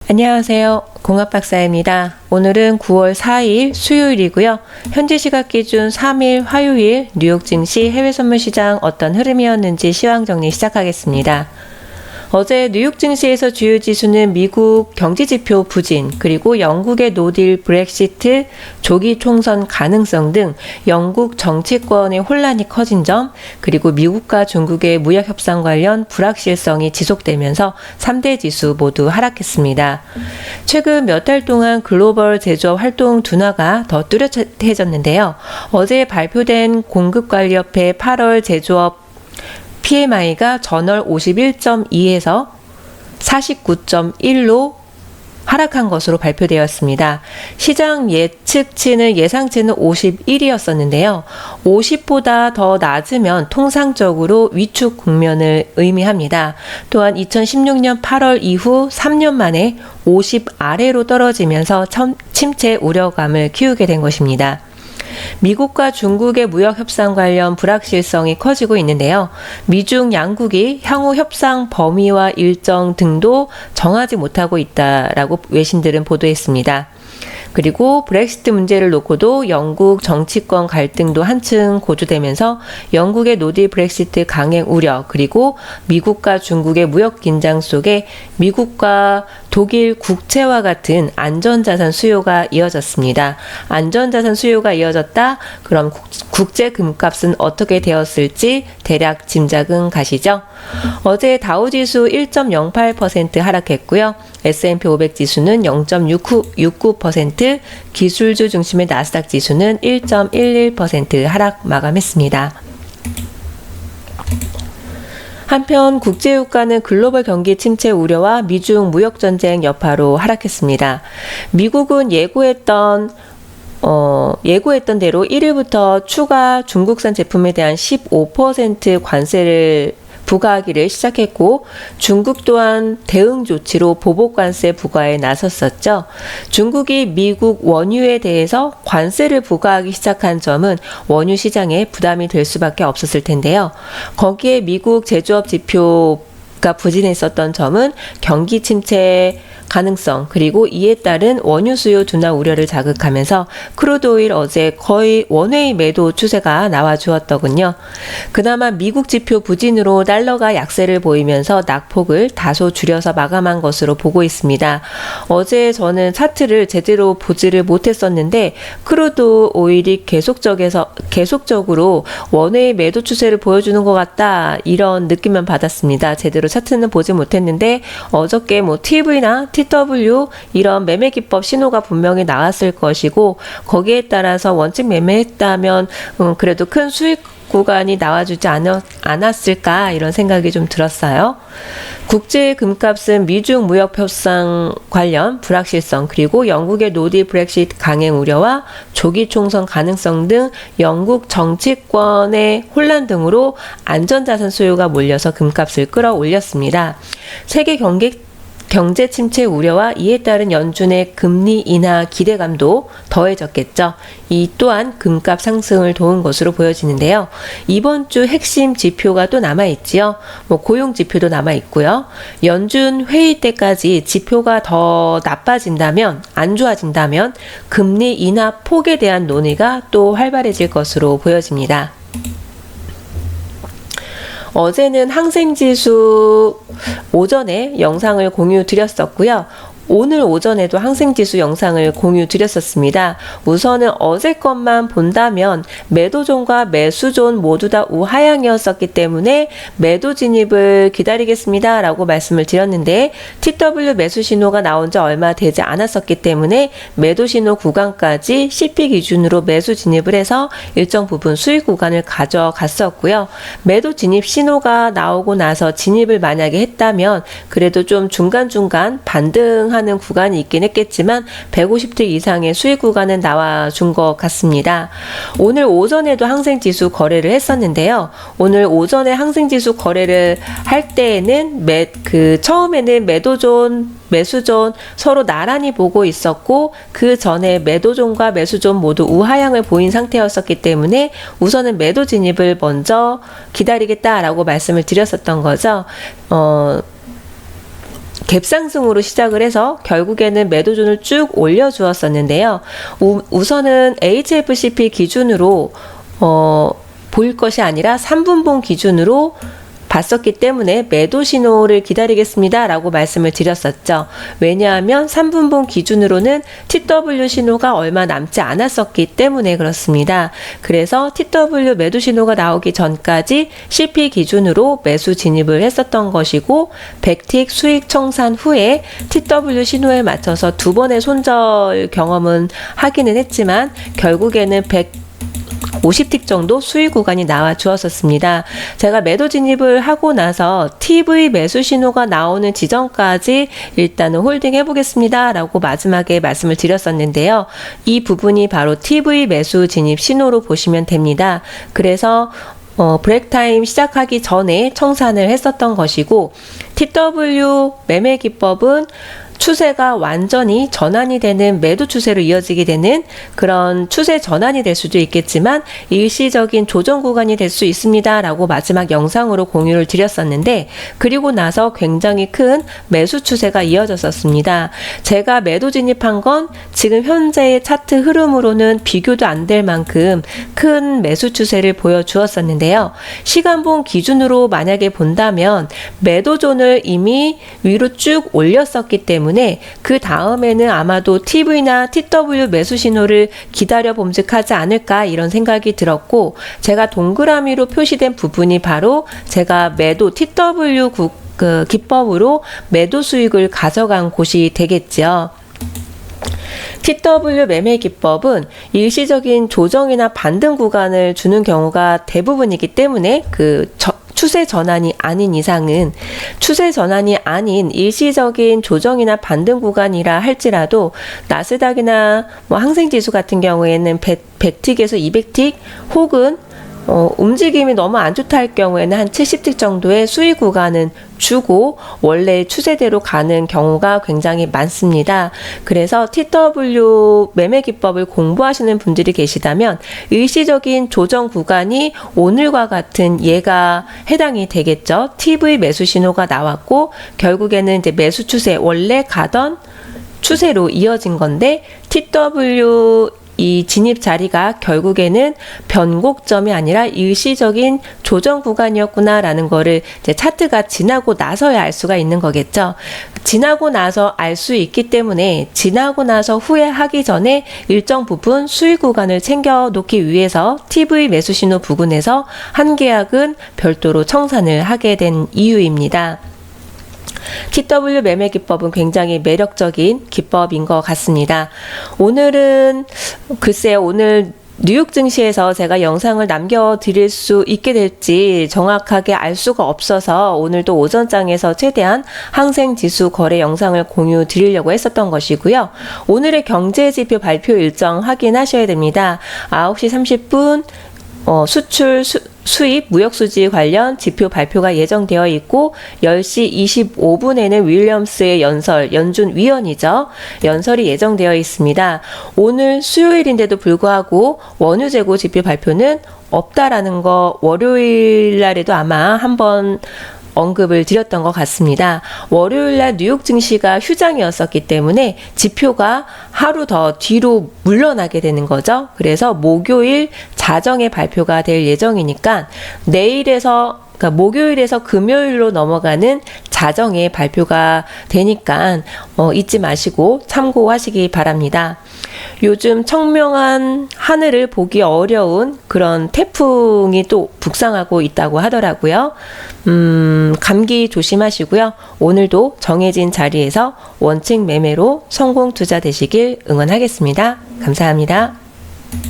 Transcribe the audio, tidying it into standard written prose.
안녕하세요. 공합박사입니다. 오늘은 9월 4일 수요일이고요. 현지 시각 기준 3일 화요일 뉴욕 증시 해외 선물 시장 어떤 흐름이었는지 시황 정리 시작하겠습니다. 어제 뉴욕 증시에서 주요 지수는 미국 경제지표 부진, 그리고 영국의 노딜 브렉시트, 조기 총선 가능성 등 영국 정치권의 혼란이 커진 점, 그리고 미국과 중국의 무역 협상 관련 불확실성이 지속되면서 3대 지수 모두 하락했습니다. 최근 몇 달 동안 글로벌 제조업 활동 둔화가 더 뚜렷해졌는데요. 어제 발표된 공급관리협회 8월 제조업 PMI가 전월 51.2에서 49.1로 하락한 것으로 발표되었습니다. 시장 예상치는 51이었었는데요. 50보다 더 낮으면 통상적으로 위축 국면을 의미합니다. 또한 2016년 8월 이후 3년 만에 50 아래로 떨어지면서 침체 우려감을 키우게 된 것입니다. 미국과 중국의 무역 협상 관련 불확실성이 커지고 있는데요. 미중 양국이 향후 협상 범위와 일정 등도 정하지 못하고 있다라고 외신들은 보도했습니다. 그리고 브렉시트 문제를 놓고도 영국 정치권 갈등도 한층 고조되면서 영국의 노딜 브렉시트 강행 우려, 그리고 미국과 중국의 무역 긴장 속에 미국과 독일 국채와 같은 안전자산 수요가 이어졌습니다. 안전자산 수요가 이어졌다? 그럼 국제 금값은 어떻게 되었을지 대략 짐작은 가시죠? 어제 다우지수 1.08% 하락했고요. S&P 500 지수는 0.69%, 기술주 중심의 나스닥 지수는 1.11% 하락 마감했습니다. 한편 국제유가는 글로벌 경기 침체 우려와 미중 무역전쟁 여파로 하락했습니다. 미국은 예고했던 대로 1일부터 추가 중국산 제품에 대한 15% 관세를 부과하기를 시작했고, 중국 또한 대응 조치로 보복 관세 부과에 나섰었죠. 중국이 미국 원유에 대해서 관세를 부과하기 시작한 점은 원유 시장에 부담이 될 수밖에 없었을 텐데요. 거기에 미국 제조업 지표가 부진했었던 점은 경기 침체 가능성, 그리고 이에 따른 원유 수요 둔화 우려를 자극하면서 크루드 오일 어제 거의 원웨이 매도 추세가 나와주었더군요. 그나마 미국 지표 부진으로 달러가 약세를 보이면서 낙폭을 다소 줄여서 마감한 것으로 보고 있습니다. 어제 저는 차트를 제대로 보지를 못했었는데 크루드 오일이 계속적으로 원웨이 매도 추세를 보여주는 것 같다, 이런 느낌만 받았습니다. 제대로 차트는 보지 못했는데 어저께 TV나 TW 이런 매매 기법 신호가 분명히 나왔을 것이고, 거기에 따라서 원칙 매매했다면 그래도 큰 수익 구간이 나와주지 않았을까, 이런 생각이 좀 들었어요. 국제 금값은 미중 무역 협상 관련 불확실성, 그리고 영국의 노딜 브렉시트 강행 우려와 조기 총선 가능성 등 영국 정치권의 혼란 등으로 안전자산 수요가 몰려서 금값을 끌어올렸습니다. 세계 경제 침체 우려와 이에 따른 연준의 금리 인하 기대감도 더해졌겠죠. 이 또한 금값 상승을 도운 것으로 보여지는데요. 이번 주 핵심 지표가 또 남아있지요. 고용 지표도 남아있고요. 연준 회의 때까지 지표가 더 나빠진다면, 안 좋아진다면 금리 인하 폭에 대한 논의가 또 활발해질 것으로 보여집니다. 어제는 항생지수 오전에 영상을 공유 드렸었고요. 오늘 오전에도 항생지수 영상을 공유 드렸었습니다. 우선은 어제 것만 본다면 매도존과 매수존 모두 다 우하향이었었기 때문에 매도 진입을 기다리겠습니다 라고 말씀을 드렸는데, TW 매수 신호가 나온 지 얼마 되지 않았었기 때문에 매도 신호 구간까지 CP 기준으로 매수 진입을 해서 일정 부분 수익 구간을 가져갔었고요. 매도 진입 신호가 나오고 나서 진입을 만약에 했다면 그래도 좀 중간중간 반등하는 구간이 있긴 했겠지만 150대 이상의 수익 구간은 나와준 것 같습니다. 오늘 오전에도 항생지수 거래를 했었는데요. 오늘 오전에 항생지수 거래를 할 때에는 처음에는 매도존, 매수존 서로 나란히 보고 있었고, 그 전에 매도존과 매수존 모두 우하향을 보인 상태였었기 때문에 우선은 매도 진입을 먼저 기다리겠다라고 말씀을 드렸었던 거죠. 갭상승으로 시작을 해서 결국에는 매도존을 쭉 올려주었었는데요. 우선은 HFCP 기준으로 보일 것이 아니라 3분봉 기준으로 봤었기 때문에 매도 신호를 기다리겠습니다 라고 말씀을 드렸었죠. 왜냐하면 3분봉 기준으로는 TW 신호가 얼마 남지 않았었기 때문에 그렇습니다. 그래서 TW 매도 신호가 나오기 전까지 CP 기준으로 매수 진입을 했었던 것이고, 백틱 수익 청산 후에 TW 신호에 맞춰서 두 번의 손절 경험은 하기는 했지만 결국에는 50틱 정도 수익 구간이 나와 주었었습니다. 제가 매도 진입을 하고 나서 TV 매수 신호가 나오는 지점까지 일단은 홀딩 해보겠습니다 라고 마지막에 말씀을 드렸었는데요. 이 부분이 바로 TV 매수 진입 신호로 보시면 됩니다. 그래서 브레이크타임 시작하기 전에 청산을 했었던 것이고, TW 매매 기법은 추세가 완전히 전환이 되는 매도 추세로 이어지게 되는 그런 추세 전환이 될 수도 있겠지만 일시적인 조정 구간이 될 수 있습니다 라고 마지막 영상으로 공유를 드렸었는데, 그리고 나서 굉장히 큰 매수 추세가 이어졌었습니다. 제가 매도 진입한 건 지금 현재의 차트 흐름으로는 비교도 안 될 만큼 큰 매수 추세를 보여주었었는데요. 시간봉 기준으로 만약에 본다면 매도존을 이미 위로 쭉 올렸었기 때문에 그 다음에는 아마도 TV나 TW 매수 신호를 기다려 봄직하지 않을까 이런 생각이 들었고, 제가 동그라미로 표시된 부분이 바로 제가 매도 TW 기법으로 매도 수익을 가져간 곳이 되겠죠. TW 매매 기법은 일시적인 조정이나 반등 구간을 주는 경우가 대부분이기 때문에 추세 전환이 아닌 이상은, 추세 전환이 아닌 일시적인 조정이나 반등 구간이라 할지라도 나스닥이나 항생지수 같은 경우에는 100틱에서 200틱 혹은 움직임이 너무 안 좋다 할 경우에는 한 70틱 정도의 수익 구간은 주고 원래 추세대로 가는 경우가 굉장히 많습니다. 그래서 TW 매매 기법을 공부하시는 분들이 계시다면 일시적인 조정 구간이 오늘과 같은 예가 해당이 되겠죠. TV 매수 신호가 나왔고 결국에는 이제 매수 추세, 원래 가던 추세로 이어진 건데 TW 이 진입 자리가 결국에는 변곡점이 아니라 일시적인 조정 구간이었구나라는 거를 이제 차트가 지나고 나서야 알 수가 있는 거겠죠. 지나고 나서 알 수 있기 때문에 지나고 나서 후회하기 전에 일정 부분 수익 구간을 챙겨 놓기 위해서 TV 매수 신호 부근에서 한 계약은 별도로 청산을 하게 된 이유입니다. TW 매매 기법은 굉장히 매력적인 기법인 것 같습니다. 오늘은 글쎄요, 오늘 뉴욕 증시에서 제가 영상을 남겨드릴 수 있게 될지 정확하게 알 수가 없어서 오늘도 오전장에서 최대한 항생지수 거래 영상을 공유 드리려고 했었던 것이고요. 오늘의 경제지표 발표 일정 확인하셔야 됩니다. 9시 30분 수출, 수입, 무역수지 관련 지표 발표가 예정되어 있고 10시 25분에는 윌리엄스의 연준 위원이죠. 연설이 예정되어 있습니다. 오늘 수요일인데도 불구하고 원유 재고 지표 발표는 없다라는 거 월요일 날에도 아마 한번 언급을 드렸던 것 같습니다. 월요일날 뉴욕 증시가 휴장이었었기 때문에 지표가 하루 더 뒤로 물러나게 되는 거죠. 그래서 목요일 자정에 발표가 될 예정이니까 그러니까 목요일에서 금요일로 넘어가는 자정에 발표가 되니까 잊지 마시고 참고하시기 바랍니다. 요즘 청명한 하늘을 보기 어려운 그런 태풍이 또 북상하고 있다고 하더라고요. 감기 조심하시고요. 오늘도 정해진 자리에서 원칙 매매로 성공 투자 되시길 응원하겠습니다. 감사합니다.